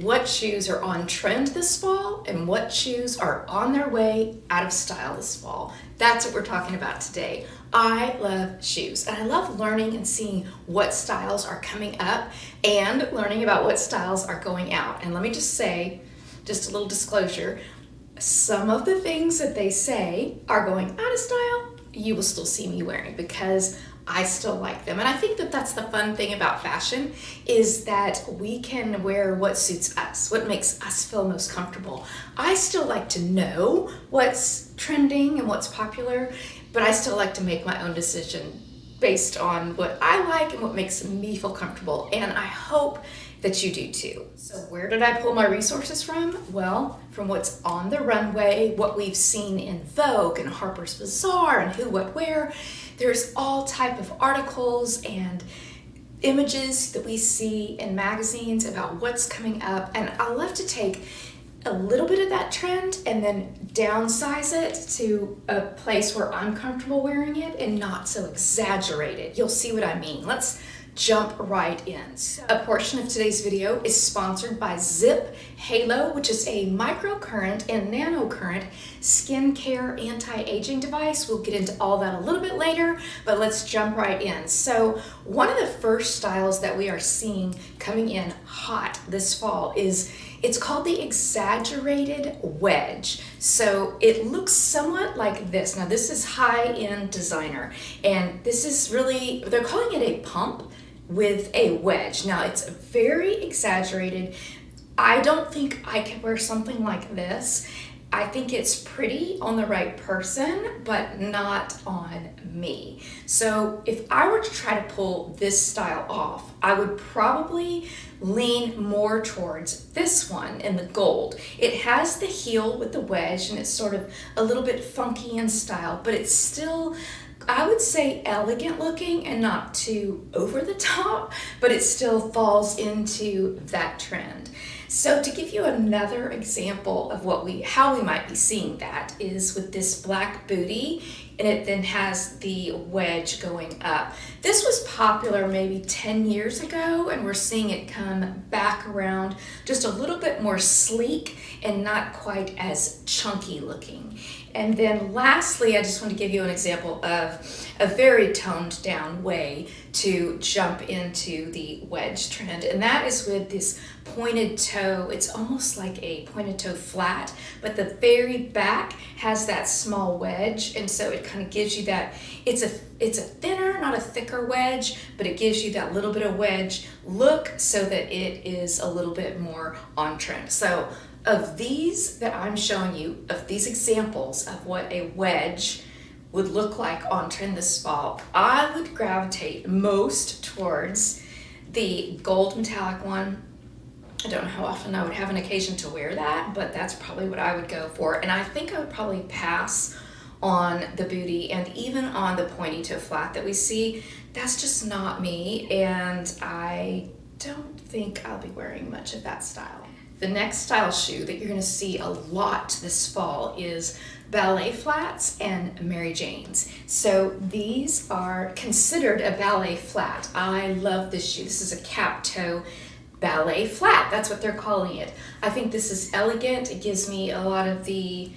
what shoes are on trend this fall and what shoes are on their way out of style this fall. That's what we're talking about today. I love shoes, and I love learning and seeing what styles are coming up and learning about what styles are going out. And let me just say, just a little disclosure, some of the things that they say are going out of style, you will still see me wearing because I still like them. And I think that that's the fun thing about fashion, is that we can wear what suits us, what makes us feel most comfortable. I still like to know what's trending and what's popular, but I still like to make my own decision based on what I like and what makes me feel comfortable. And I hope that you do too. So where did I pull my resources from? Well, from what's on the runway, what we've seen in Vogue and Harper's Bazaar and Who What Wear. There's all type of articles and images that we see in magazines about what's coming up. And I love to take a little bit of that trend and then downsize it to a place where I'm comfortable wearing it and not so exaggerated. You'll see what I mean. Let's jump right in. So, a portion of today's video is sponsored by Zip Halo, which is a microcurrent and nanocurrent skincare anti-aging device. We'll get into all that a little bit later, but let's jump right in. So one of the first styles that we are seeing coming in hot this fall is, it's called the exaggerated wedge. So it looks somewhat like this. Now this is high-end designer, and this is really, they're calling it a pump with a wedge. Now it's very exaggerated. I don't think I could wear something like this. I think it's pretty on the right person, but not on me. So if I were to try to pull this style off, I would probably lean more towards this one in the gold. It has the heel with the wedge, and it's sort of a little bit funky in style, but it's still, I would say, elegant looking and not too over the top, but it still falls into that trend. So to give you another example of how we might be seeing that is with this black booty, and it then has the wedge going up. This was popular maybe 10 years ago, and we're seeing it come back around just a little bit more sleek and not quite as chunky looking. And then lastly, I just want to give you an example of a very toned down way to jump into the wedge trend, and that is with this pointed toe. It's almost like a pointed toe flat, but the very back has that small wedge, and so it kind of gives you that, it's a thinner, not a thicker wedge, but it gives you that little bit of wedge look so that it is a little bit more on trend. So of these that I'm showing you, of these examples of what a wedge would look like on trend this fall, I would gravitate most towards the gold metallic one. I don't know how often I would have an occasion to wear that, but that's probably what I would go for. And I think I would probably pass on the booty and even on the pointy toe flat that we see. That's just not me, and I don't think I'll be wearing much of that style. The next style shoe that you're going to see a lot this fall is ballet flats and Mary Janes. So these are considered a ballet flat. I love this shoe. This is a cap toe ballet flat. That's what they're calling it. I think this is elegant. It gives me a lot of the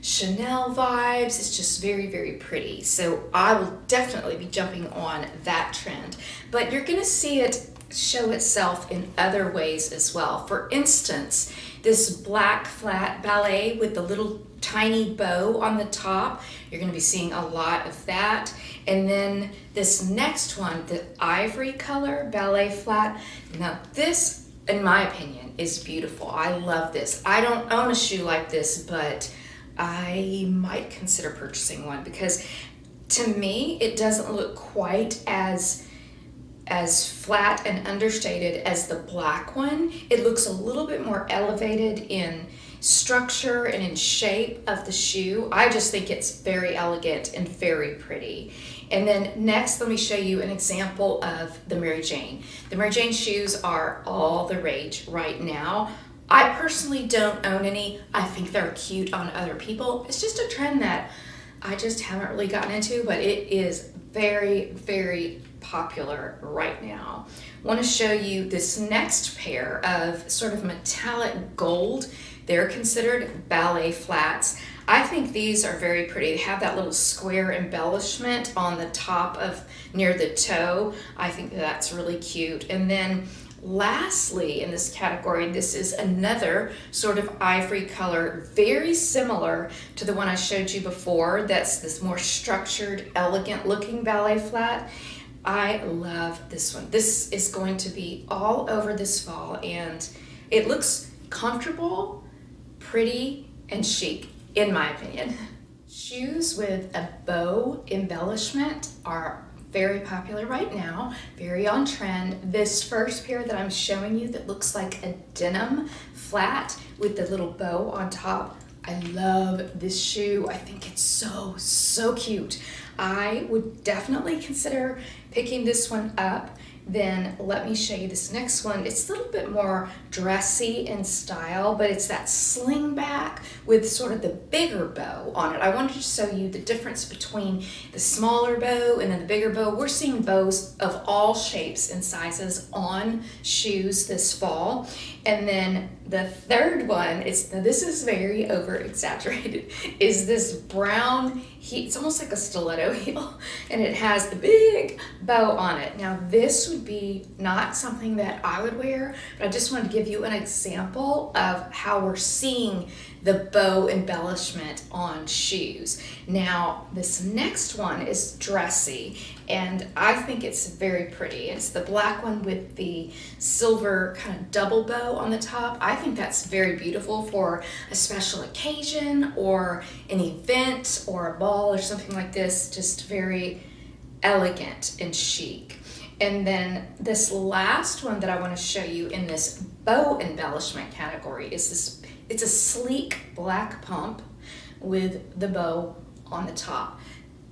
Chanel vibes. It's just very, very pretty. So I will definitely be jumping on that trend. But you're going to see it show itself in other ways as well. For instance, this black flat ballet with the little tiny bow on the top, you're going to be seeing a lot of that. And then this next one, the ivory color ballet flat. Now this, in my opinion, is beautiful. I love this. I don't own a shoe like this, but I might consider purchasing one because to me, it doesn't look quite as flat and understated as the black one. It looks a little bit more elevated in structure and in shape of the shoe. I just think it's very elegant and very pretty. And then next, let me show you an example of the Mary Jane. The Mary Jane shoes are all the rage right now. I personally don't own any. I think they're cute on other people. It's just a trend that I just haven't really gotten into, but it is very, very popular right now. I want to show you this next pair of sort of metallic gold. They're considered ballet flats. I think these are very pretty. They have that little square embellishment on the top of near the toe. I think that's really cute. And then lastly in this category, this is another sort of ivory color, very similar to the one I showed you before. That's this more structured, elegant looking ballet flat. I love this one. This is going to be all over this fall, and it looks comfortable, pretty, and chic, in my opinion. Shoes with a bow embellishment are very popular right now, very on trend. This first pair that I'm showing you that looks like a denim flat with the little bow on top, I love this shoe. I think it's so cute. I would definitely consider picking this one up. Then let me show you this next one. It's a little bit more dressy in style, but it's that sling back with sort of the bigger bow on it. I wanted to show you the difference between the smaller bow and then the bigger bow. We're seeing bows of all shapes and sizes on shoes this fall. And then the third one is, now this is very over exaggerated, is this brown heel. It's almost like a stiletto heel, and it has the big bow on it. Now this would be not something that I would wear, but I just wanted to give you an example of how we're seeing the bow embellishment on shoes. Now this next one is dressy, and I think it's very pretty. It's the black one with the silver kind of double bow on the top. I think that's very beautiful for a special occasion or an event or a ball or something like this. Just very elegant and chic. And then this last one that I want to show you in this bow embellishment category is this. It's a sleek black pump with the bow on the top.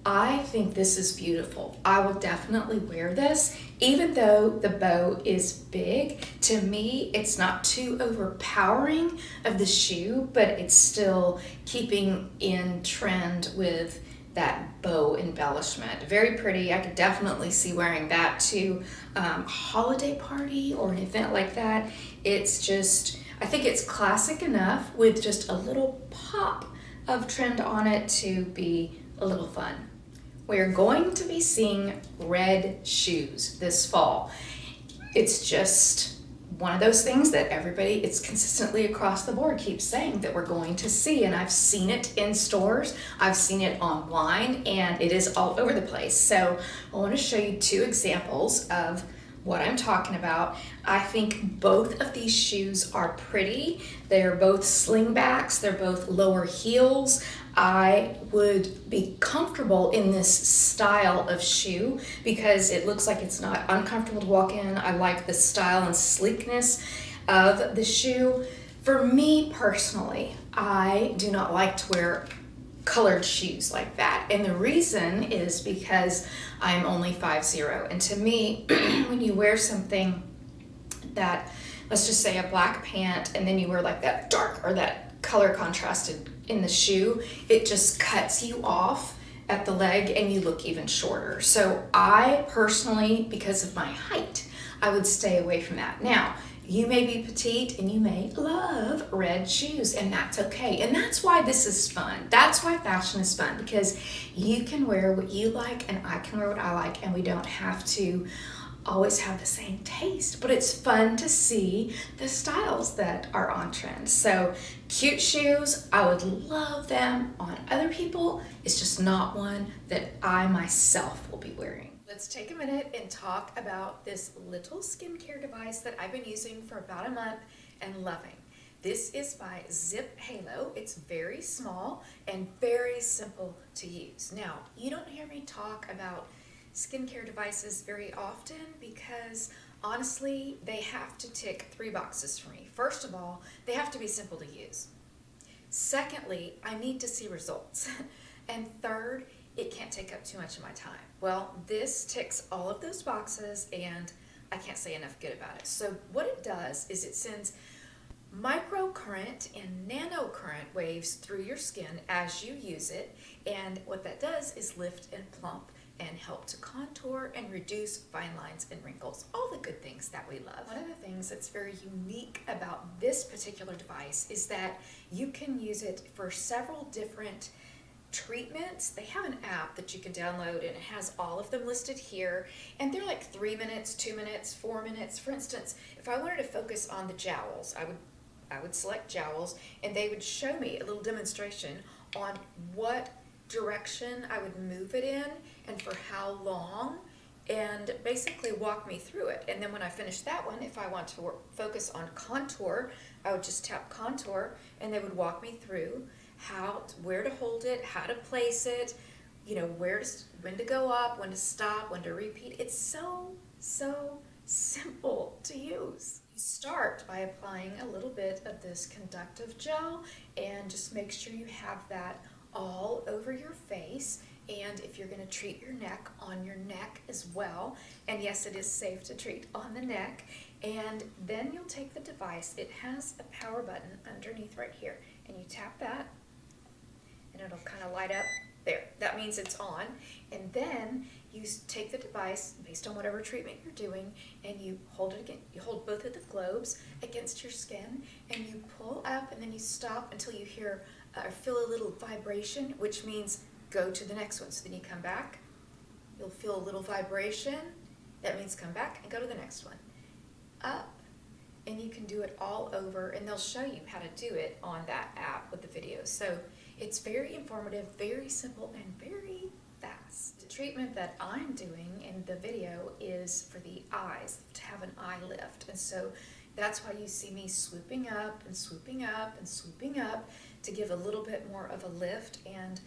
I think this is beautiful. I will definitely wear this, even though the bow is big. To me, it's not too overpowering of the shoe, but it's still keeping in trend with that bow embellishment. Very pretty. I could definitely see wearing that to a holiday party or an event like that. It's just, I think it's classic enough with just a little pop of trend on it to be a little fun. We're going to be seeing red shoes this fall. It's just one of those things that everybody, it's consistently across the board, keeps saying that we're going to see, and I've seen it in stores, I've seen it online, and it is all over the place. So I want to show you two examples of what I'm talking about. I think both of these shoes are pretty. They're both slingbacks, they're both lower heels. I would be comfortable in this style of shoe because it looks like it's not uncomfortable to walk in. I like the style and sleekness of the shoe. For me personally, I do not like to wear colored shoes like that, and the reason is because I'm only 5'0", and to me when you wear something that, let's just say a black pant, and then you wear like that dark or that color contrasted in the shoe, it just cuts you off at the leg and you look even shorter. So I personally, because of my height, I would stay away from that. Now you may be petite and you may love red shoes, and that's okay. And that's why this is fun. That's why fashion is fun, because you can wear what you like and I can wear what I like, and we don't have to always have the same taste, but it's fun to see the styles that are on trend. So cute shoes, I would love them on other people. It's just not one that I myself will be wearing. Let's take a minute and talk about this little skincare device that I've been using for about a month and loving. This is by Zip Halo. It's very small and very simple to use. Now, you don't hear me talk about skincare devices very often because honestly, they have to tick 3 boxes for me. First of all, they have to be simple to use. Secondly, I need to see results. And third, it can't take up too much of my time. Well, this ticks all of those boxes, and I can't say enough good about it. So what it does is it sends microcurrent and nanocurrent waves through your skin as you use it, and what that does is lift and plump and help to contour and reduce fine lines and wrinkles, all the good things that we love. One of the things that's very unique about this particular device is that you can use it for several different treatments. They have an app that you can download and it has all of them listed here, and they're like 3 minutes, 2 minutes, 4 minutes. For instance, if I wanted to focus on the jowls, I would select jowls and they would show me a little demonstration on what direction I would move it in and for how long, and basically walk me through it. And then when I finish that one, if I want to focus on contour, I would just tap contour and they would walk me through where to hold it, how to place it, you know, when to go up, when to stop, when to repeat. It's so simple to use. You start by applying a little bit of this conductive gel and just make sure you have that all over your face. And if you're going to treat your neck, on your neck as well. And yes, it is safe to treat on the neck. And then you'll take the device. It has a power button underneath right here, and you tap that and it'll kind of light up there. That means it's on. And then you take the device based on whatever treatment you're doing and you hold it again. You hold both of the globes against your skin and you pull up, and then you stop until you hear or feel a little vibration, which means go to the next one. So then you come back, you'll feel a little vibration. That means come back and go to the next one. Up, and you can do it all over, and they'll show you how to do it on that app with the videos. So it's very informative, very simple, and very fast. The treatment that I'm doing in the video is for the eyes, to have an eye lift. And so that's why you see me swooping up and swooping up and swooping up to give a little bit more of a lift, and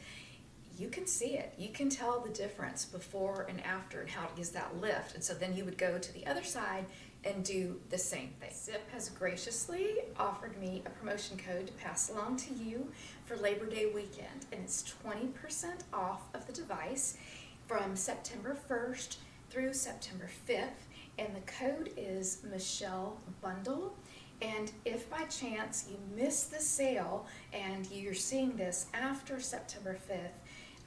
you can see it. You can tell the difference before and after and how it gives that lift. And so then you would go to the other side and do the same thing. Zip has graciously offered me a promotion code to pass along to you for Labor Day weekend, and it's 20% off of the device from September 1st through September 5th, and the code is Michelle Bundle. And if by chance you miss the sale and you're seeing this after September 5th,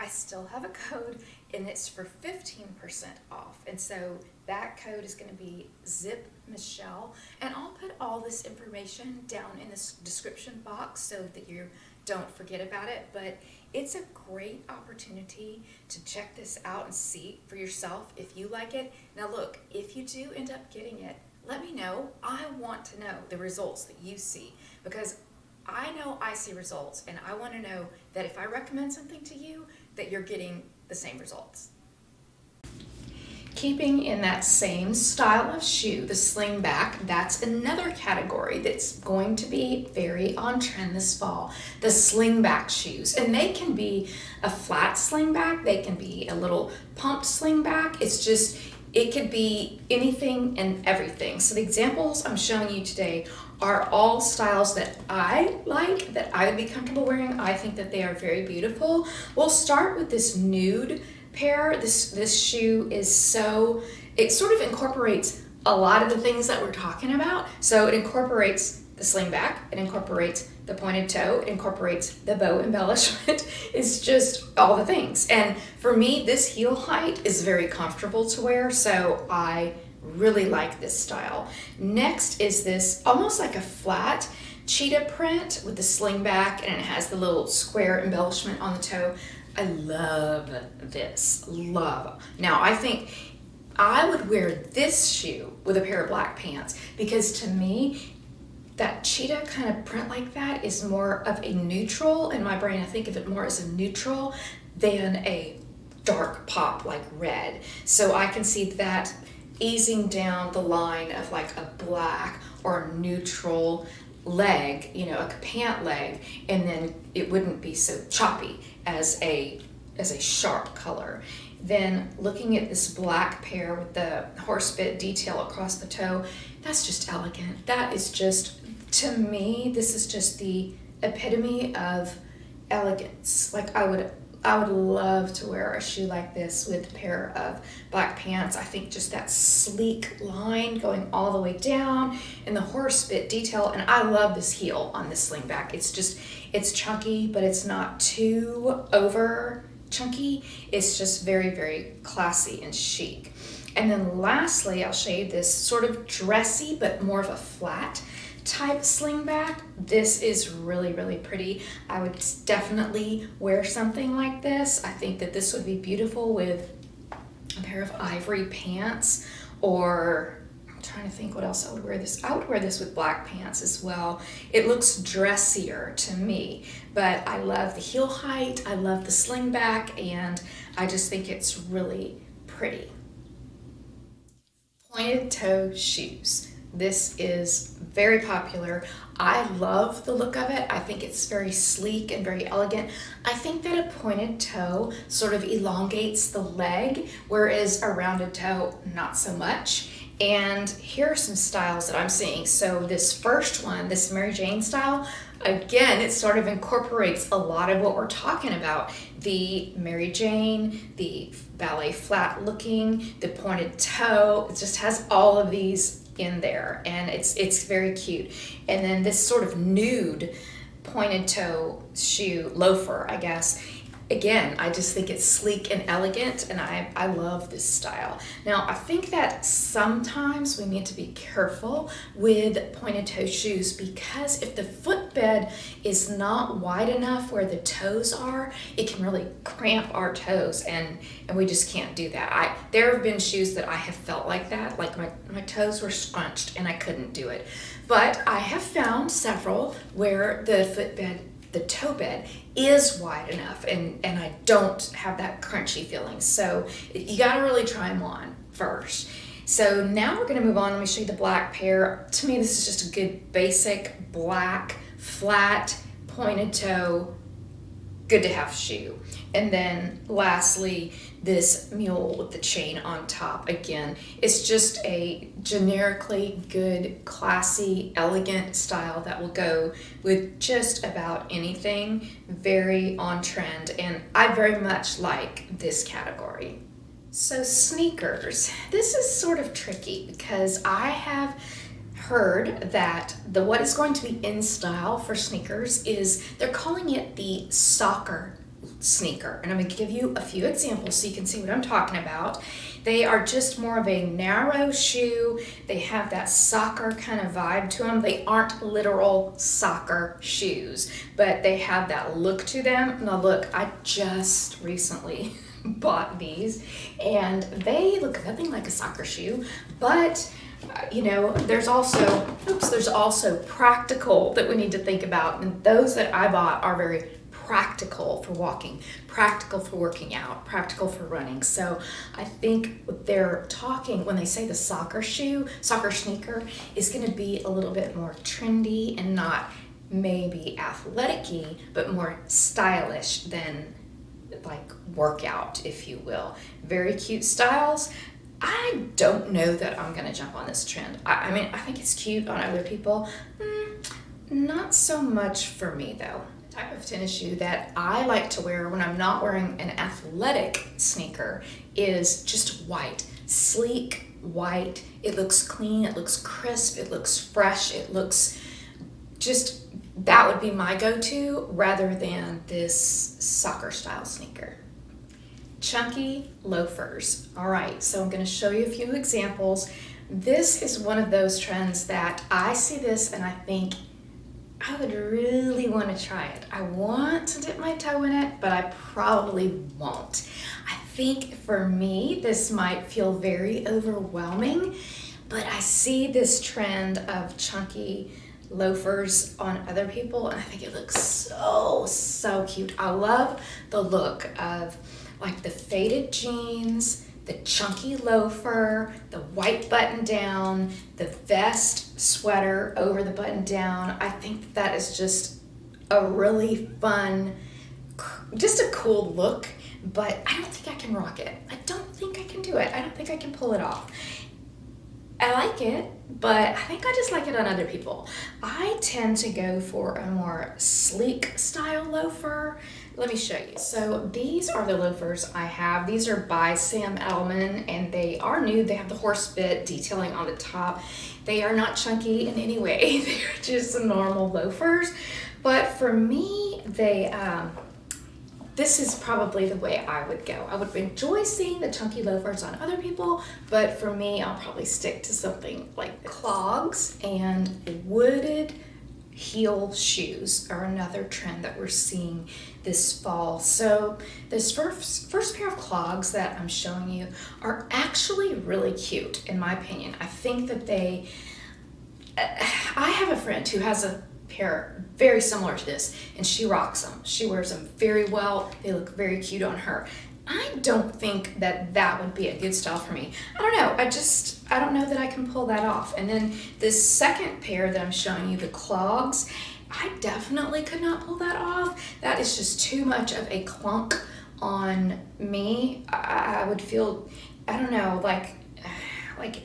I still have a code, and it's for 15% off. And so that code is going to be Zip Michelle, and I'll put all this information down in the description box so that you don't forget about it. But it's a great opportunity to check this out and see for yourself if you like it. Now look, if you do end up getting it, let me know. I want to know the results that you see, because I know I see results, and I want to know that if I recommend something to you, that you're getting the same results. Keeping in that same style of shoe, the Slingback, that's another category that's going to be very on trend this fall. The Slingback shoes, and they can be a flat slingback, they can be a little pumped slingback. It could be anything and everything. So the examples I'm showing you today are all styles that I like, that I would be comfortable wearing. I think that they are very beautiful. We'll start with this nude pair. This shoe is it sort of incorporates a lot of the things that we're talking about. So it incorporates the slingback, it incorporates the pointed toe, it incorporates the bow embellishment. It's just all the things. And for me, this heel height is very comfortable to wear, so I really like this style. Next is this almost like a flat cheetah print with the slingback, and it has the little square embellishment on the toe. I love this, love. Now I think I would wear this shoe with a pair of black pants, because to me, that cheetah kind of print like that is more of a neutral. In my brain, I think of it more as a neutral than a dark pop like red. So I can see that easing down the line of like a black or neutral leg, you know, a pant leg, and then it wouldn't be so choppy as a sharp color. Then looking at this black pair with the horse bit detail across the toe, that's just elegant. That is just, to me, this is just the epitome of elegance. Like I would love to wear a shoe like this with a pair of black pants. I think just that sleek line going all the way down and the horse bit detail. And I love this heel on this slingback. It's chunky, but it's not too over chunky. It's just very, very classy and chic. And then lastly, I'll show you this sort of dressy, but more of a flat type slingback. This is really, really pretty. I would definitely wear something like this. I think that this would be beautiful with a pair of ivory pants, or I'm trying to think what else I would wear this. I would wear this with black pants as well. It looks dressier to me, but I love the heel height. I love the slingback, and I just think it's really pretty. Pointed toe shoes. This is very popular. I love the look of it. I think it's very sleek and very elegant. I think that a pointed toe sort of elongates the leg, whereas a rounded toe, not so much. And here are some styles that I'm seeing. So this first one, this Mary Jane style, again, it sort of incorporates a lot of what we're talking about. The Mary Jane, the ballet flat looking, the pointed toe. It just has all of these in there, and it's very cute. And then this sort of nude pointed toe shoe, loafer, I guess. Again, I just think it's sleek and elegant, and I love this style. Now, I think that sometimes we need to be careful with pointed toe shoes, because if the footbed is not wide enough where the toes are, it can really cramp our toes, and we just can't do that. There have been shoes that I have felt like that, like my toes were scrunched and I couldn't do it. But I have found several where the footbed, the toe bed is wide enough, and I don't have that crunchy feeling. So you gotta really try them on first. So now we're gonna move on. Let me show you the black pair. To me, this is just a good basic black, flat, pointed toe, good to have shoe. And then lastly, this mule with the chain on top. Again, it's just a generically good, classy, elegant style that will go with just about anything. Very on trend, and I very much like this category. So sneakers. This is sort of tricky because I have heard that what is going to be in style for sneakers is they're calling it the soccer sneaker, and I'm going to give you a few examples so you can see what I'm talking about. They are just more of a narrow shoe. They have that soccer kind of vibe to them. They aren't literal soccer shoes, but they have that look to them. Now look, I just recently bought these, and they look nothing like a soccer shoe, but you know, there's also practical that we need to think about, and those that I bought are very practical for walking, practical for working out, practical for running. So I think what they're talking when they say the soccer sneaker is going to be a little bit more trendy and not maybe athletic-y, but more stylish than like workout, if you will. Very cute styles. I don't know that I'm gonna jump on this trend. I mean, I think it's cute on other people. Not so much for me though. The type of tennis shoe that I like to wear when I'm not wearing an athletic sneaker is just white, sleek white. It looks clean, it looks crisp, it looks fresh, it looks just, that would be my go-to rather than this soccer style sneaker. Chunky loafers. All right, so I'm going to show you a few examples. This is one of those trends that I see this and I think I would really want to try it. I want to dip my toe in it, but I probably won't. I think for me, this might feel very overwhelming, but I see this trend of chunky loafers on other people, and I think it looks so cute. I love the look of like the faded jeans, the chunky loafer, the white button down, the vest sweater over the button down. I think that is just a really fun, just a cool look, but I don't think I can rock it. I don't think I can do it. I don't think I can pull it off. I like it, but I think I just like it on other people. I tend to go for a more sleek style loafer. Let me show you. So these are the loafers I have. These are by Sam Edelman, and they are nude. They have the horse bit detailing on the top. They are not chunky in any way. They're just normal loafers. But for me, they're this is probably the way I would go. I would enjoy seeing the chunky loafers on other people, but for me, I'll probably stick to something like this. Clogs and wooded heel shoes are another trend that we're seeing this fall. So this first pair of clogs that I'm showing you are actually really cute, in my opinion. I think that I have a friend who has a pair very similar to this, and she rocks them. She wears them very well. They look very cute on her. I don't think that would be a good style for me. I don't know. I don't know that I can pull that off. And then this second pair that I'm showing you, the clogs, I definitely could not pull that off. That is just too much of a clunk on me. I would feel, I don't know, like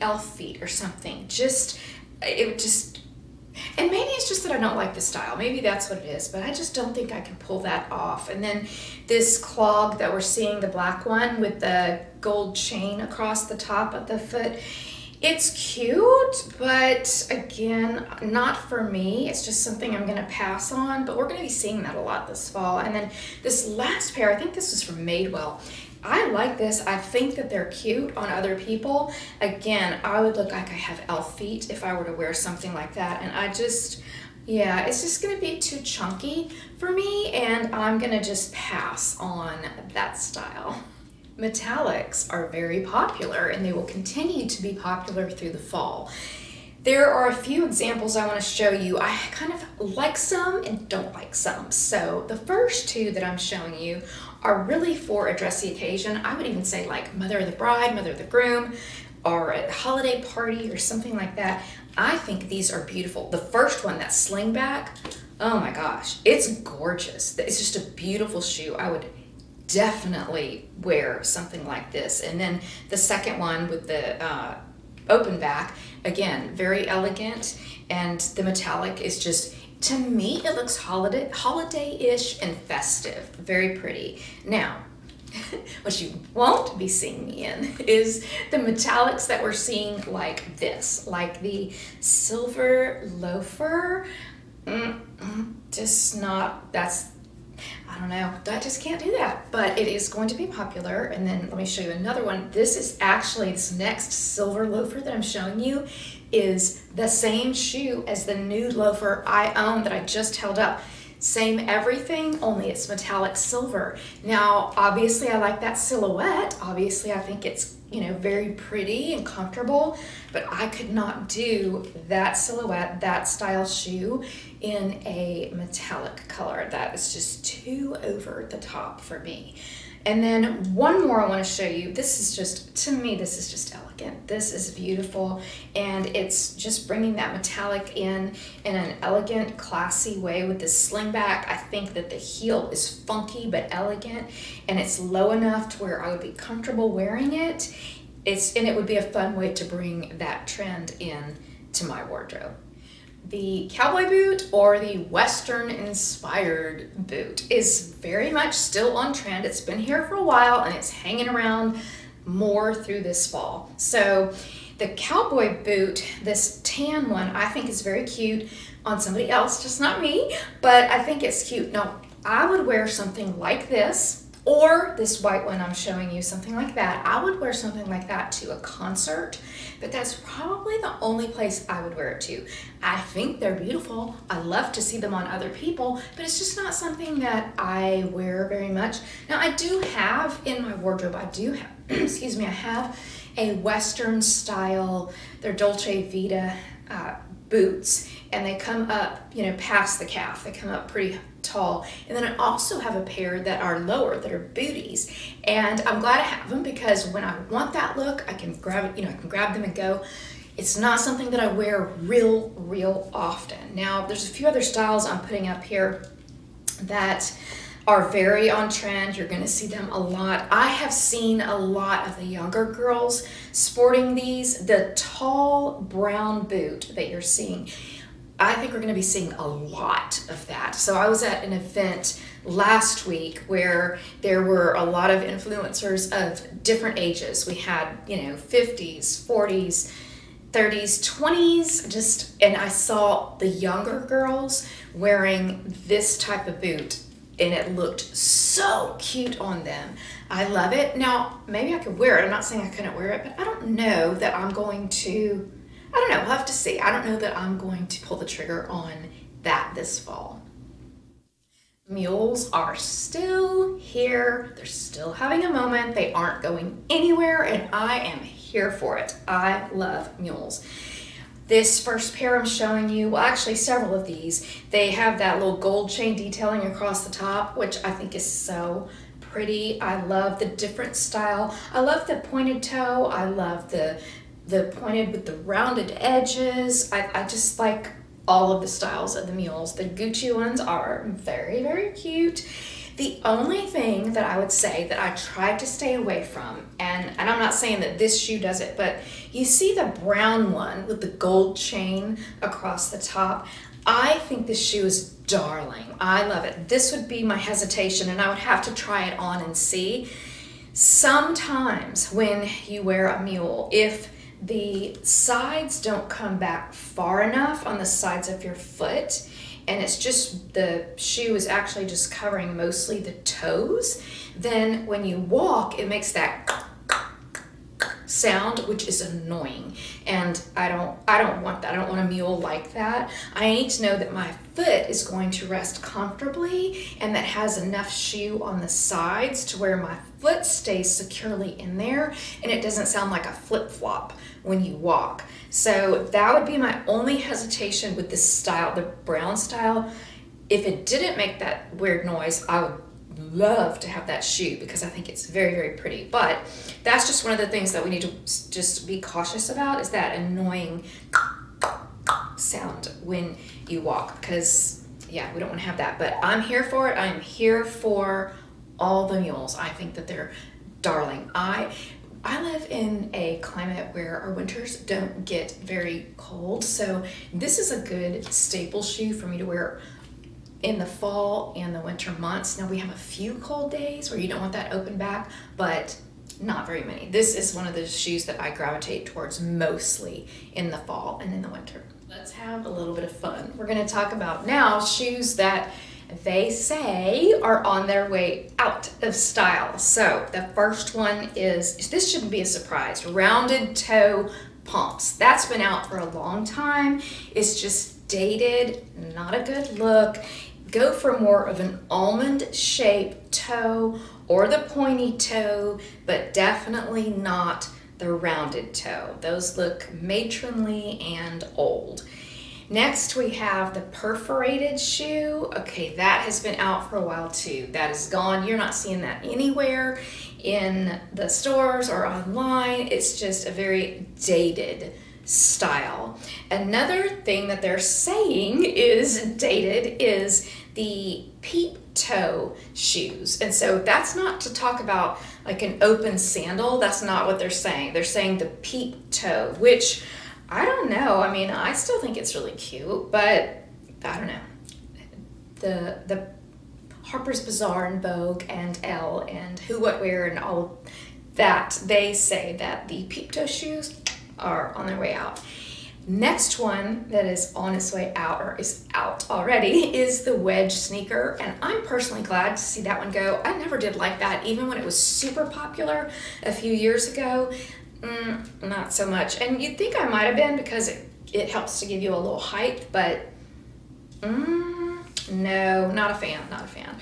elf feet or something. It would just, and maybe it's just that I don't like the style. Maybe that's what it is, but I just don't think I can pull that off. And then this clog that we're seeing, the black one with the gold chain across the top of the foot, it's cute, but again, not for me. It's just something I'm gonna pass on, but we're gonna be seeing that a lot this fall. And then this last pair, I think this is from Madewell. I like this. I think that they're cute on other people. Again, I would look like I have elf feet if I were to wear something like that. And yeah, it's just gonna be too chunky for me, and I'm gonna just pass on that style. Metallics are very popular, and they will continue to be popular through the fall. There are a few examples I want to show you. I kind of like some and don't like some. So the first two that I'm showing you are really for a dressy occasion. I would even say like mother of the bride, mother of the groom, or a holiday party or something like that. I think these are beautiful. The first one, that Slingback, oh my gosh, it's gorgeous. It's just a beautiful shoe. I would definitely wear something like this. And then the second one with the open back, again, very elegant, and the metallic is just, to me, it looks holiday-ish and festive. Very pretty. Now, what you won't be seeing me in is the metallics that we're seeing like this, like the silver loafer. Just not, I don't know, I just can't do that, but it is going to be popular. And then let me show you another one. This is actually, this next silver loafer that I'm showing you is the same shoe as the nude loafer I own that I just held up. Same everything, only it's metallic silver. Now, obviously I like that silhouette. Obviously I think it's, very pretty and comfortable, but I could not do that silhouette, that style shoe in a metallic color. That is just too over the top for me. And then one more I want to show you. This is just, to me, this is just elegant. This is beautiful, and it's just bringing that metallic in an elegant, classy way with this Slingback. I think that the heel is funky but elegant, and it's low enough to where I would be comfortable wearing it. And it would be a fun way to bring that trend in to my wardrobe. The cowboy boot, or the Western inspired boot, is very much still on trend. It's been here for a while, and it's hanging around more through this fall. So the cowboy boot, this tan one, I think is very cute on somebody else, just not me, but I think it's cute. Now, I would wear something like this, or this white one I'm showing you, something like that. I would wear something like that to a concert, but that's probably the only place I would wear it to. I think they're beautiful. I love to see them on other people, but it's just not something that I wear very much. Now, I do have in my wardrobe, excuse me, I have a Western style, they're Dolce Vita boots, and they come up, past the calf. They come up pretty tall. And then I also have a pair that are lower, that are booties. And I'm glad I have them, because when I want that look, I can grab it, I can grab them and go. It's not something that I wear real often. Now, there's a few other styles I'm putting up here that are very on trend. You're gonna see them a lot. I have seen a lot of the younger girls sporting these. The tall brown boot that you're seeing, I think we're gonna be seeing a lot of that. So I was at an event last week where there were a lot of influencers of different ages. We had, 50s, 40s, 30s, 20s, and I saw the younger girls wearing this type of boot. and it looked so cute on them. I love it. Now, maybe I could wear it. I'm not saying I couldn't wear it, but I don't know that I'm going to, I don't know, we'll have to see. I don't know that I'm going to pull the trigger on that this fall. Mules are still here. They're still having a moment. They aren't going anywhere, and I am here for it. I love mules. This first pair I'm showing you, well, actually several of these, they have that little gold chain detailing across the top, which I think is so pretty. I love the different style. I love the pointed toe. I love the pointed with the rounded edges. I just like all of the styles of the mules. The Gucci ones are very, very cute. The only thing that I would say that I tried to stay away from, and I'm not saying that this shoe does it, but you see the brown one with the gold chain across the top. I think this shoe is darling. I love it. This would be my hesitation, and I would have to try it on and see. Sometimes when you wear a mule, if the sides don't come back far enough on the sides of your foot, and it's just the shoe is actually just covering mostly the toes, then when you walk, it makes that sound, which is annoying. And I don't want that. I don't want a mule like that. I need to know that my foot is going to rest comfortably and that has enough shoe on the sides to where my foot stays securely in there and it doesn't sound like a flip-flop when you walk. So that would be my only hesitation with this style, the brown style. If it didn't make that weird noise, I would love to have that shoe because I think it's very, very pretty. But that's just one of the things that we need to just be cautious about, is that annoying sound when you walk, because yeah, we don't want to have that. But I'm here for it. I am here for all the mules. I think that they're darling. I live in a climate where our winters don't get very cold, so this is a good staple shoe for me to wear in the fall and the winter months. Now we have a few cold days where you don't want that open back, but not very many. This is one of those shoes that I gravitate towards mostly in the fall and in the winter. Let's have a little bit of fun. We're going to talk about now shoes that they say are on their way out of style. So the first one is, this shouldn't be a surprise, rounded toe pumps. That's been out for a long time. It's just dated, not a good look. Go for more of an almond shaped toe or the pointy toe, but definitely not the rounded toe. Those look matronly and old. Next, we have the perforated shoe. Okay, that has been out for a while too. That is gone. You're not seeing that anywhere in the stores or online. It's just a very dated style. Another thing that they're saying is dated is the peep toe shoes. And so that's not to talk about like an open sandal. That's not what they're saying. They're saying the peep toe, which I don't know. I mean, I still think it's really cute, but I don't know. The Harper's Bazaar and Vogue and Elle and Who What Wear and all of that, they say that the peep toe shoes are on their way out. Next one that is on its way out, or is out already, is the wedge sneaker, and I'm personally glad to see that one go. I never did like that, even when it was super popular a few years ago. Not so much. And you'd think I might have been because it helps to give you a little height, but no, not a fan, not a fan.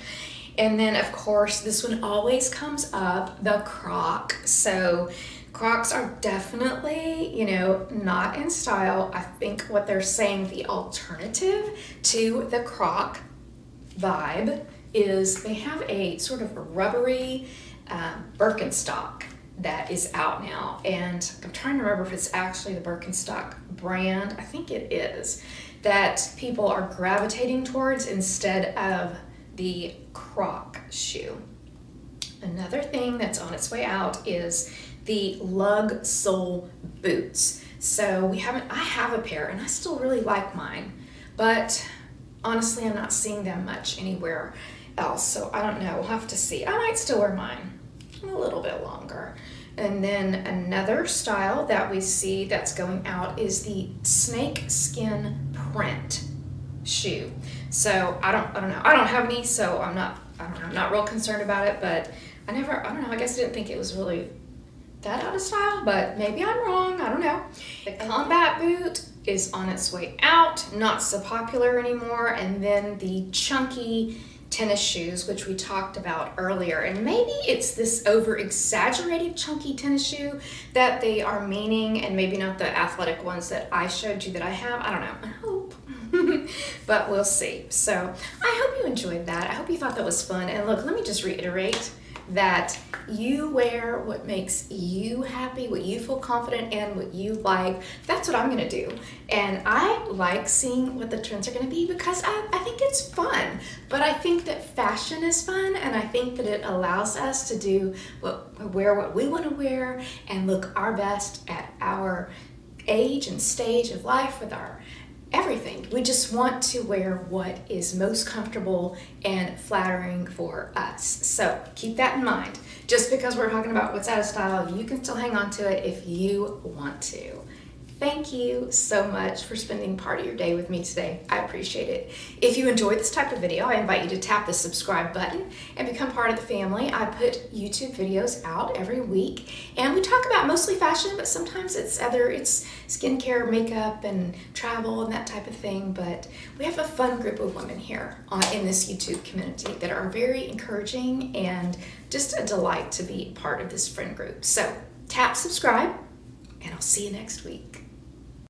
And then of course, this one always comes up, the Croc. So Crocs are definitely, not in style. I think what they're saying, the alternative to the Croc vibe, is they have a sort of a rubbery Birkenstock that is out now, and I'm trying to remember if it's actually the Birkenstock brand. I think it is, that people are gravitating towards instead of the Croc shoe. Another thing that's on its way out is the lug sole boots. So I have a pair and I still really like mine, but honestly I'm not seeing them much anywhere else, so I don't know, we'll have to see. I might still wear mine a little bit longer. And then another style that we see that's going out is the snake skin print shoe. So I don't know. I don't have any, so I'm not I don't know, I'm not real concerned about it, but I don't know, I guess I didn't think it was really that out of style, but maybe I'm wrong, I don't know. The combat boot is on its way out, not so popular anymore, and then the chunky tennis shoes, which we talked about earlier, and maybe it's this over-exaggerated chunky tennis shoe that they are meaning, and maybe not the athletic ones that I showed you that I have. I don't know, I hope. But we'll see. So I hope you enjoyed that. I hope you thought that was fun. And look, let me just reiterate that you wear what makes you happy, what you feel confident in, what you like. That's what I'm gonna do. And I like seeing what the trends are gonna be because I think it's fun. But I think that fashion is fun, and I think that it allows us to wear what we wanna wear and look our best at our age and stage of life with our everything. We just want to wear what is most comfortable and flattering for us. So keep that in mind. Just because we're talking about what's out of style, you can still hang on to it if you want to. Thank you so much for spending part of your day with me today. I appreciate it. If you enjoyed this type of video, I invite you to tap the subscribe button and become part of the family. I put YouTube videos out every week, and we talk about mostly fashion, but sometimes it's skincare, makeup, and travel and that type of thing. But we have a fun group of women here in this YouTube community that are very encouraging and just a delight to be part of this friend group. So tap subscribe, and I'll see you next week.